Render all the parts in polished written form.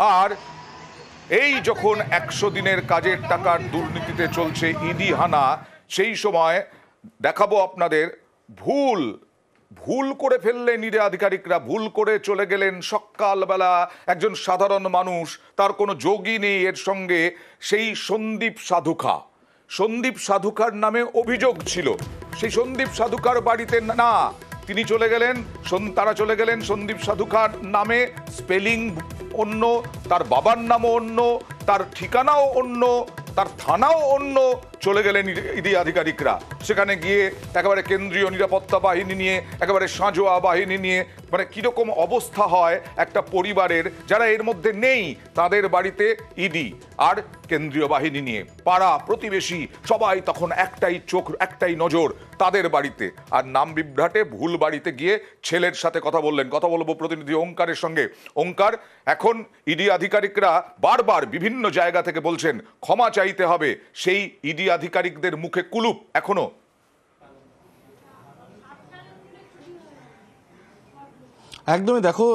আর এই যখন 100 দিনের কাজের টাকার দুর্নীতিতে চলছে ইডি হানা, সেই সময় দেখাবো আপনাদের ভুল ভুল করে ফেললেন ইডি আধিকারিকরা, ভুল করে চলে গেলেন সকালবেলা একজন সাধারণ মানুষ, তার কোনো যোগই নেই এর সঙ্গে। সেই সন্দীপ সাধুকার নামে অভিযোগ ছিল, সেই সন্দীপ সাধুকার বাড়িতে না, তিনি চলে গেলেন, তারা চলে গেলেন সন্দীপ সাধুকার নামে, স্পেলিং অন্য, তার বাবার নামও অন্য, তার ঠিকানাও অন্য, তার থানাও অন্য। চলে গেলেন ইডি আধিকারিকরা, সেখানে গিয়ে একেবারে কেন্দ্রীয় নিরাপত্তা বাহিনী নিয়ে, একেবারে সাঁজোয়া বাহিনী নিয়ে, মানে কিরকম অবস্থা হয় একটা পরিবারের যারা এর মধ্যে নেই, তাদের বাড়িতে ইডি আর কেন্দ্রীয় বাহিনী নিয়ে। পাড়া প্রতিবেশী সবাই তখন একটাই চোখ, একটাই নজর তাদের বাড়িতে। আর নাম বিভ্রাটে ভুল বাড়িতে গিয়ে ছেলের সাথে কথা বললেন। কথা বলবো প্রতিনিধি ওঙ্কারের সঙ্গে। ওঙ্কার, এখন ইডি আধিকারিকরা বারবার বিভিন্ন জায়গা থেকে বলছেন ক্ষমা চাইতে হবে, সেই ইডি আধিকারিকদের মুখে কুলুপ এখনো। একদমই, দেখো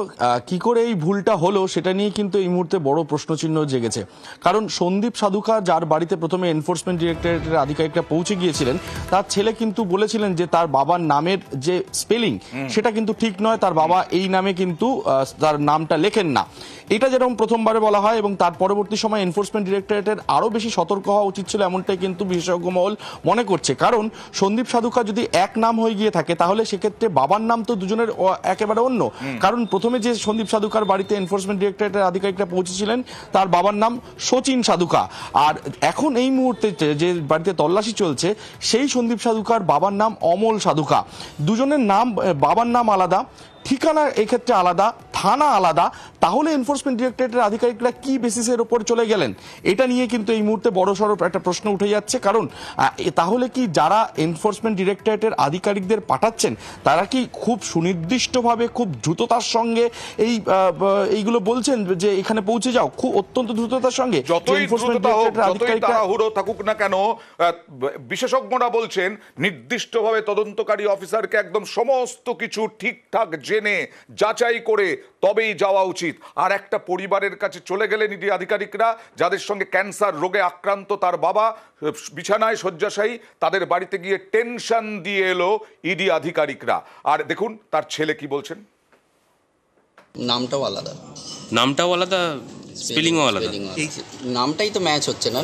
কি করে এই ভুলটা হলো সেটা নিয়ে কিন্তু এই মুহূর্তে বড় প্রশ্নচিহ্ন জেগেছে। কারণ সন্দীপ সাধুকা, যার বাড়িতে প্রথমে এনফোর্সমেন্ট ডিরেক্টরেটের আধিকারিকরা পৌঁছে গিয়েছিলেন, তার ছেলে কিন্তু বলেছিলেন যে তার বাবার নামের যে স্পেলিং সেটা কিন্তু ঠিক নয়, তার বাবা এই নামে কিন্তু তার নামটা লেখেন না। এটা যেরকম প্রথমবারে বলা হয়, এবং তার পরবর্তী সময় এনফোর্সমেন্ট ডিরেক্টরেটের আরও বেশি সতর্ক হওয়া উচিত ছিল, এমনটাই কিন্তু বিশেষজ্ঞ মহল মনে করছে। কারণ সন্দীপ সাধুকা যদি এক নাম হয়ে গিয়ে থাকে, তাহলে সেক্ষেত্রে বাবার নাম তো দুজনের একেবারে অন্য। কারণ প্রথমে যে সন্দীপ সাধুকার বাড়িতে এনফোর্সমেন্ট ডিরেক্টরেটের আধিকারিকরা পৌঁছেছিলেন, তার বাবার নাম শচীন সাধুকা। আর এখন এই মুহূর্তে যে বাড়িতে তল্লাশি চলছে, সেই সন্দীপ সাধুকার বাবার নাম অমল সাধুকা। দুজনের নাম, বাবার নাম আলাদা, ঠিকানা এক্ষেত্রে আলাদা, থানা আলাদা। তাহলে এনফোর্সমেন্ট ডিরেক্টরেটের আধিকারিকরা কি বেসিসের ওপর চলে গেলেন, এটা নিয়ে কিন্তু এই মুহূর্তে বড়সড় একটা প্রশ্ন উঠে যাচ্ছে। কারণ তাহলে কি যারা এনফোর্সমেন্ট ডিরেক্টরেটের আধিকারিকদের পাঠাচ্ছেন, তারা কি খুব সুনির্দিষ্টভাবে, খুব দ্রুততার সঙ্গে এইগুলো বলছেন যে এখানে পৌঁছে যাও, খুব অত্যন্ত দ্রুততার সঙ্গে? যতই তাড়াহুড়ো থাকুক না কেন, বিশেষজ্ঞরা বলছেন নির্দিষ্টভাবে তদন্তকারী অফিসারকে একদম সমস্ত কিছু ঠিকঠাক জেনে যাচাই করে তবেই যাওয়া উচিত। আর একটা পরিবারের কাছে চলে গেলেন ইডি আধিকারিকরা, যাদের সঙ্গে ক্যান্সার রোগে আক্রান্ত তার বাবা, বিছানায় শয্যাশায়ী, তাদের বাড়িতে গিয়ে টেনশন দিয়ে এলো ইডি আধিকারিকরা। আর দেখুন তার ছেলে কি বলছেন। নামটাও আলাদা, স্পেলিংও আলাদা। এই নামটাই তো ম্যাচ হচ্ছে না।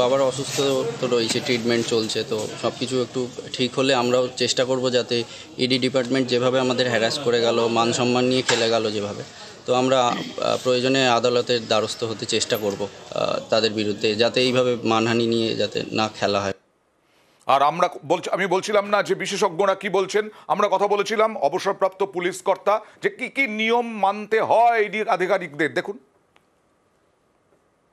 বাবারও অসুস্থ তো রয়েছে, ট্রিটমেন্ট চলছে, তো সব কিছু একটু ঠিক হলে আমরাও চেষ্টা করব যাতে ইডি ডিপার্টমেন্ট যেভাবে আমাদের হ্যারাস করে গেল, মান সম্মান নিয়ে খেলে গেল যেভাবে, তো আমরা প্রয়োজনে আদালতের দ্বারস্থ হতে চেষ্টা করব তাদের বিরুদ্ধে, যাতে এইভাবে মানহানি নিয়ে যাতে না খেলা হয়। আর আমি বলছিলাম না যে বিশেষজ্ঞরা কি বলছেন, আমরা কথা বলেছিলাম অবসরপ্রাপ্ত পুলিশ কর্তা, যে কি কি নিয়ম মানতে হয় ইডি আধিকারিকদের। দেখুন,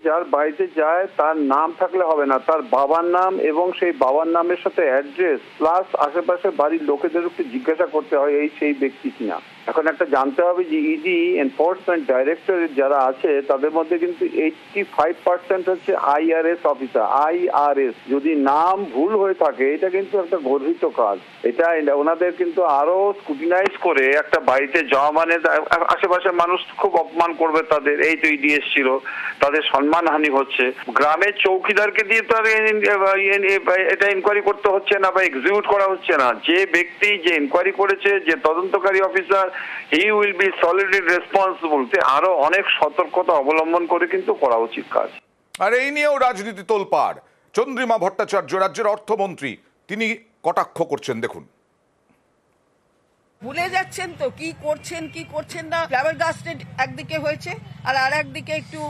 যার বাড়িতে যায় তার নাম থাকলে হবে না, তার বাবার নাম এবং সেই বাবার নামের সাথে অ্যাড্রেস প্লাস আশেপাশে বাড়ির লোকেদের একটু জিজ্ঞাসা করতে হয় এই সেই ব্যক্তি কিনা। এখন একটা জানতে হবে যে ইডি এনফোর্সমেন্ট ডাইরেক্টরেট যারা আছে তাদের মধ্যে কিন্তু 85% হচ্ছে IRS অফিসার, IRS। যদি নাম ভুল হয়ে থাকে এটা কিন্তু একটা গর্হিত কাজ। এটা ওনাদের কিন্তু আরো স্ক্রুটিনাইজ করে একটা বাড়িতে যাওয়া মানে আশেপাশের মানুষ খুব অপমান করবে তাদের, এই তো ইডি এসেছিল, তাদের সম্মানহানি হচ্ছে। গ্রামের চৌকিদারকে দিয়ে তো এটা ইনকোয়ারি করতে হচ্ছে না বা এক্সিকিউট করা হচ্ছে না। যে ব্যক্তি যে ইনকোয়ারি করেছে, যে তদন্তকারী officer, he will be solidly responsible. আরো অনেক সতর্কতা অবলম্বন করে কিন্তু করা উচিত কাজ। আর এই নিয়েও রাজনীতি তোলপাড়। চন্দ্রিমা ভট্টাচার্য, রাজ্যের অর্থমন্ত্রী, তিনি কটাক্ষ করছেন। দেখুন, ভুলে যাচ্ছেন তো কি করছেন কি করছেন না। ফ্ল্যাবারগাস্টেড একদিকে হয়েছে, আর একদিকে একটু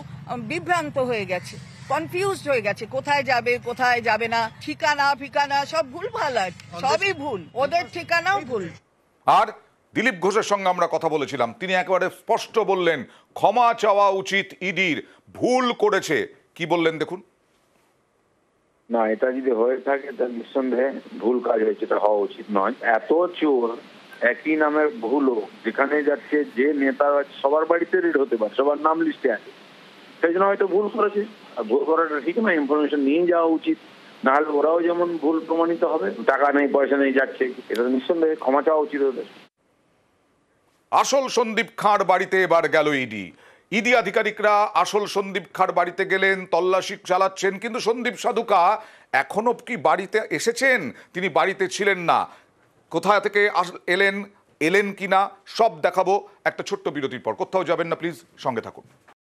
বিভ্রান্ত হয়ে গেছে, কনফিউজড হয়ে গেছে, কোথায় যাবে কোথায় যাবে না, ঠিকানা সব ভুল ভাল, সবই ভুল, ওদের ঠিকানাও ভুল। আর দিলীপ ঘোষের সঙ্গে আমরা কথা বলেছিলাম, তিনি একেবারে স্পষ্ট বললেন ক্ষমা চাওয়া উচিত ইডির, ভুল করেছে। কি বললেন দেখুন। না, এটা যদি হয়ে থাকে তা নিঃসন্দেহে ভুল কাজ হয়েছে, এটা হওয়া উচিত নয়। এত চোর একই নামের ভুলও যেখানে যাচ্ছে, যে নেতা সবার বাড়িতে রেড হতে পারে, সবার নাম লিস্টে আছে, সেই জন্য হয়তো ভুল করেছে। আর ভুল করাটা ঠিক না, ইনফরমেশন নিয়ে যাওয়া উচিত, নাহলে ওরাও যেমন ভুল প্রমাণিত হবে। টাকা নেই পয়সা নেই যাচ্ছে, এটা নিঃসন্দেহে ক্ষমা চাওয়া উচিত ওদের। আসল সন্দীপ খাঁর বাড়িতে এবার গেল ইডি। ইডি আধিকারিকরা আসল সন্দীপ খাঁর বাড়িতে গেলেন, তল্লাশি চালাচ্ছেন, কিন্তু সন্দীপ সাধুকা এখনো কি বাড়িতে এসেছেন? তিনি বাড়িতে ছিলেন না। কোথা থেকে এলেন কিনা সব দেখাবো একটা ছোট্ট বিরতির পর। কোথাও যাবেন না প্লিজ, সঙ্গে থাকুন।